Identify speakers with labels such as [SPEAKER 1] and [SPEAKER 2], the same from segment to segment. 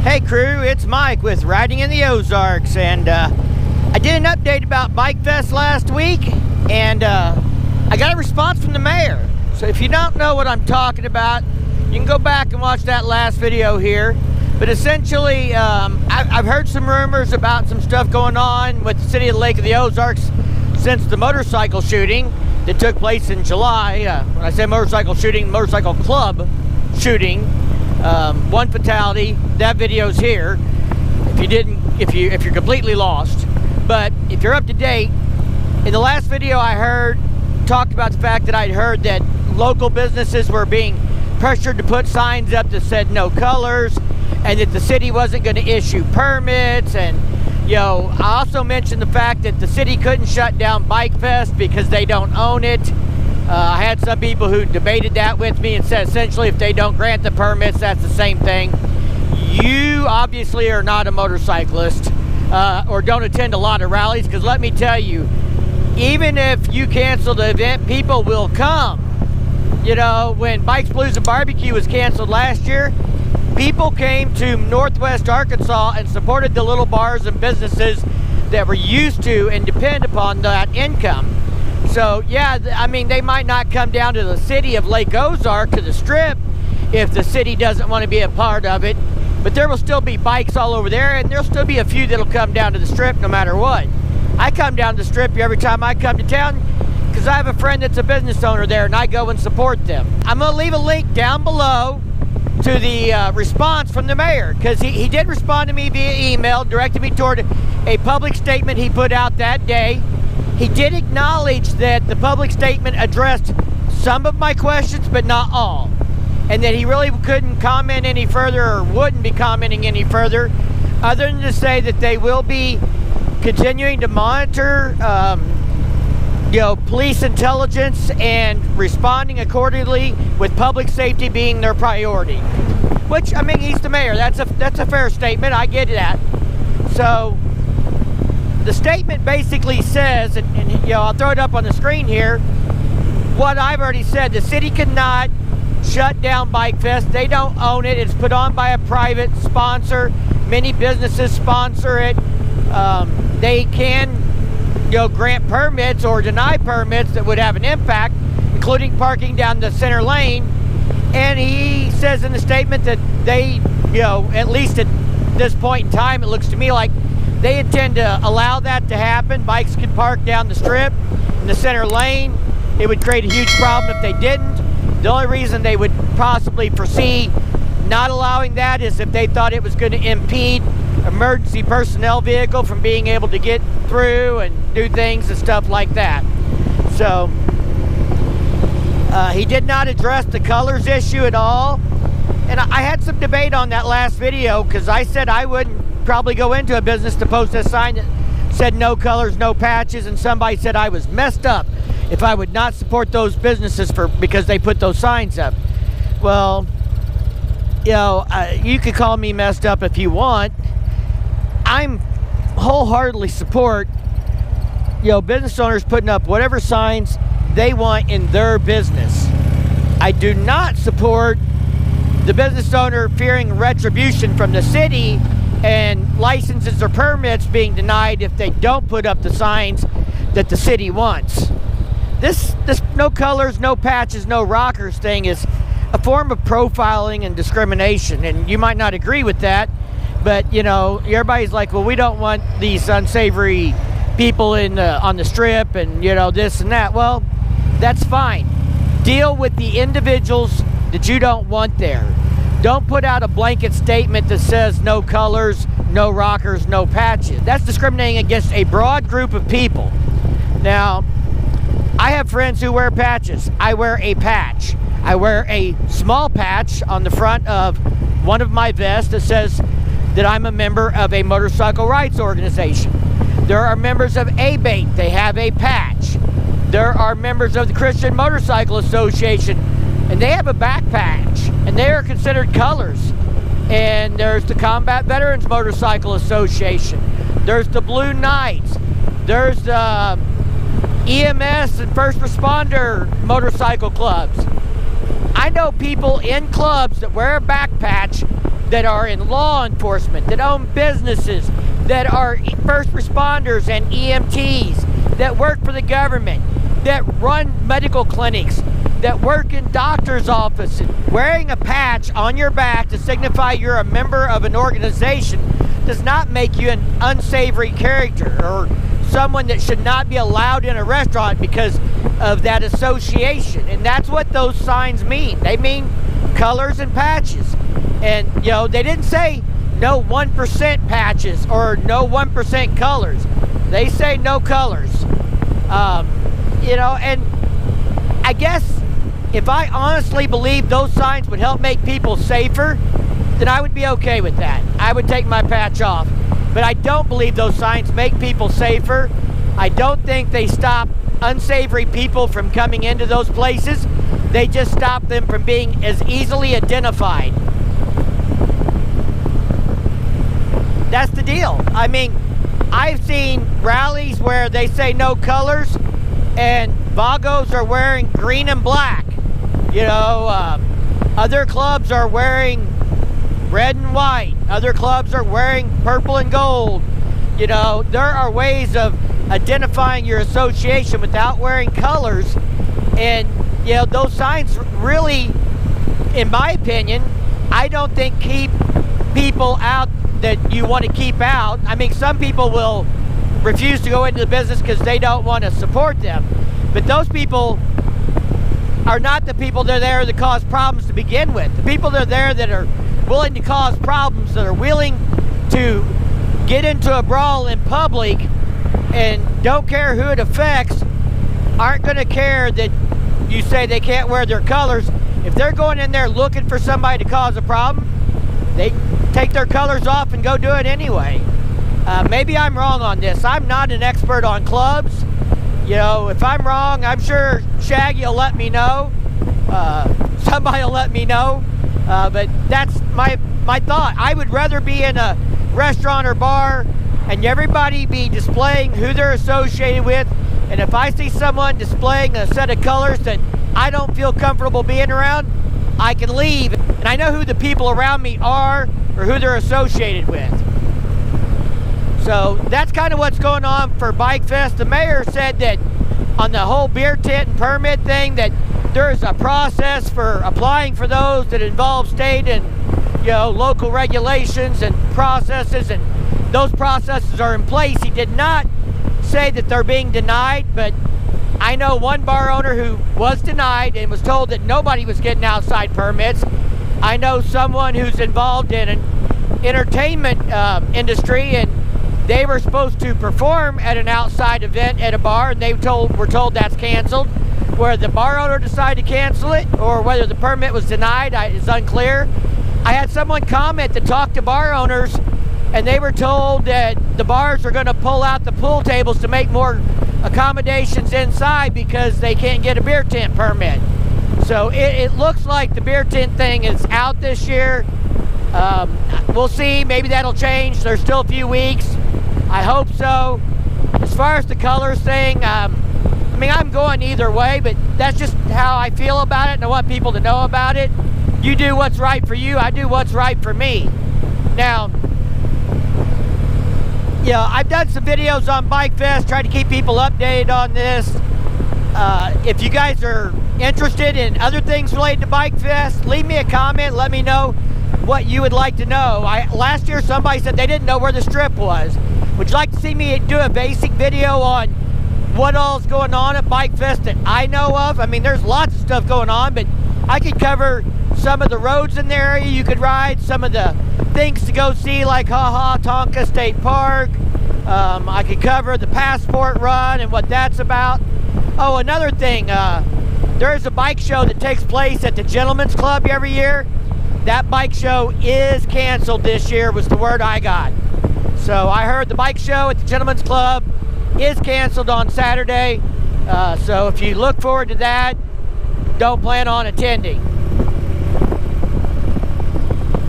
[SPEAKER 1] Hey crew, it's Mike with Riding in the Ozarks, and I did an update about Bikefest last week, and I got a response from the mayor. So if you don't know what I'm talking about, you can go back and watch that last video here. But essentially, I've heard some rumors about some stuff going on with the city of Lake of the Ozarks since the motorcycle shooting that took place in July. When I say motorcycle shooting, motorcycle club shooting. One fatality. That video's here. If you're completely lost, but if you're up to date, in the last video I talked about the fact that I'd heard that local businesses were being pressured to put signs up that said no colors, and that the city wasn't going to issue permits. And I also mentioned the fact that the city couldn't shut down Bikefest because they don't own it. I had some people who debated that with me and said essentially if they don't grant the permits, that's the same thing. You obviously are not a motorcyclist or don't attend a lot of rallies, because let me tell you, even if you cancel the event, people will come. When Bikes, Blues, and Barbecue was canceled last year, people came to Northwest Arkansas and supported the little bars and businesses that were used to and depend upon that income. So yeah, I mean, they might not come down to the city of Lake Ozarks, to the Strip, if the city doesn't want to be a part of it, but there will still be bikes all over there, and there'll still be a few that'll come down to the Strip no matter what. I come down to the Strip every time I come to town because I have a friend that's a business owner there, and I go and support them. I'm going to leave a link down below to the response from the mayor, because he did respond to me via email, directed me toward a public statement he put out that day. He did acknowledge that the public statement addressed some of my questions, but not all, and that he really couldn't comment any further, or wouldn't be commenting any further, other than to say that they will be continuing to monitor police intelligence and responding accordingly, with public safety being their priority. Which, I mean, he's the mayor. That's a fair statement. I get that. So the statement basically says, and I'll throw it up on the screen here, what I've already said. The city cannot shut down Bikefest. They don't own it. It's put on by a private sponsor. Many businesses sponsor it. They can grant permits or deny permits that would have an impact, including parking down the center lane. And he says in the statement that they, at least at this point in time, it looks to me like they intend to allow that to happen. Bikes can park down the Strip in the center lane. It would create a huge problem if they didn't. The only reason they would possibly foresee not allowing that is if they thought it was going to impede emergency personnel vehicle from being able to get through and do things and stuff like that. So he did not address the colors issue at all. And I had some debate on that last video, because I said I wouldn't probably go into a business to post a sign that said no colors, no patches, and somebody said I was messed up if I would not support those businesses because they put those signs up. Well, you could call me messed up if you want. I'm wholeheartedly support business owners putting up whatever signs they want in their business. I do not support the business owner fearing retribution from the city and licenses or permits being denied if they don't put up the signs that the city wants. This no colors, no patches, no rockers thing is a form of profiling and discrimination, and you might not agree with that, but everybody's like, well, we don't want these unsavory people on the Strip and this and that. Well, that's fine. Deal with the individuals that you don't want there. Don't put out a blanket statement that says no colors, no rockers, no patches. That's discriminating against a broad group of people. Now, I have friends who wear patches. I wear a patch. I wear a small patch on the front of one of my vests that says that I'm a member of a motorcycle rights organization. There are members of ABATE. They have a patch. There are members of the Christian Motorcycle Association, and they have a back patch, and they are considered colors. And there's the Combat Veterans Motorcycle Association. There's the Blue Knights. There's the EMS and first responder motorcycle clubs. I know people in clubs that wear a back patch that are in law enforcement, that own businesses, that are first responders and EMTs, that work for the government, that run medical clinics, that work in doctor's offices. Wearing a patch on your back to signify you're a member of an organization does not make you an unsavory character or someone that should not be allowed in a restaurant because of that association. And that's what those signs mean. They mean colors and patches. And, you know, they didn't say no 1% patches or no 1% colors. They say no colors. You know, and I guess if I honestly believe those signs would help make people safer, then I would be okay with that. I would take my patch off. But I don't believe those signs make people safer. I don't think they stop unsavory people from coming into those places. They just stop them from being as easily identified. That's the deal. I mean, I've seen rallies where they say no colors and vagos are wearing green and black. You know, other clubs are wearing red and white. Other clubs are wearing purple and gold. You know, there are ways of identifying your association without wearing colors. And, you know, those signs really, in my opinion, I don't think keep people out that you want to keep out. I mean, some people will refuse to go into the business because they don't want to support them. But those people are not the people that are there to cause problems to begin with. The people that are there that are willing to cause problems, that are willing to get into a brawl in public and don't care who it affects, aren't going to care that you say they can't wear their colors. If they're going in there looking for somebody to cause a problem, they take their colors off and go do it anyway. Maybe I'm wrong on this. I'm not an expert on clubs. You know, if I'm wrong, I'm sure Shaggy will let me know. Somebody will let me know. But that's my thought. I would rather be in a restaurant or bar and everybody be displaying who they're associated with. And if I see someone displaying a set of colors that I don't feel comfortable being around, I can leave. And I know who the people around me are or who they're associated with. So that's kind of what's going on for Bikefest. The mayor said that on the whole beer tent and permit thing, that there's a process for applying for those that involve state and, you know, local regulations and processes, and those processes are in place. He did not say that they're being denied, but I know one bar owner who was denied and was told that nobody was getting outside permits. I know someone who's involved in an entertainment industry, and they were supposed to perform at an outside event at a bar, and they were told that's canceled. Whether the bar owner decided to cancel it or whether the permit was denied is unclear. I had someone comment to talk to bar owners, and they were told that the bars are going to pull out the pool tables to make more accommodations inside because they can't get a beer tent permit. So it looks like the beer tent thing is out this year. We'll see. Maybe that'll change. There's still a few weeks. I hope so. As far as the colors thing, I mean, I'm going either way, but that's just how I feel about it, and I want people to know about it. You do what's right for you. I do what's right for me. Now, yeah, I've done some videos on Bikefest, trying to keep people updated on this. If you guys are interested in other things related to Bikefest, leave me a comment. Let me know what you would like to know. Last year, somebody said they didn't know where the strip was. Would you like to see me do a basic video on what all's going on at Bikefest that I know of? I mean, there's lots of stuff going on, but I could cover some of the roads in the area you could ride, some of the things to go see like Tonka State Park. I could cover the passport run and what that's about. Oh, another thing, there's a bike show that takes place at the Gentlemen's Club every year. That bike show is canceled this year, was the word I got. So I heard the bike show at the Gentlemen's Club is canceled on Saturday. So if you look forward to that, don't plan on attending.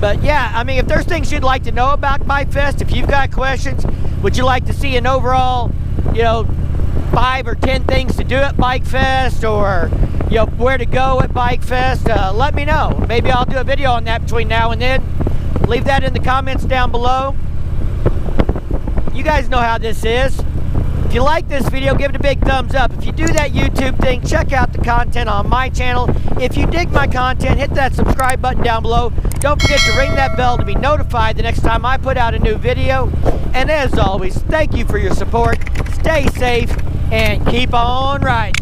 [SPEAKER 1] But yeah, I mean, if there's things you'd like to know about Bikefest, if you've got questions, would you like to see an overall, you know, 5 or 10 things to do at Bikefest, or, you know, where to go at Bikefest, let me know. Maybe I'll do a video on that between now and then. leave that in the comments down below. You guys know how this is. If you like this video, give it a big thumbs up. If you do that YouTube thing, check out the content on my channel. If you dig my content, hit that subscribe button down below. Don't forget to ring that bell to be notified the next time I put out a new video. And as always, thank you for your support. Stay safe and keep on riding.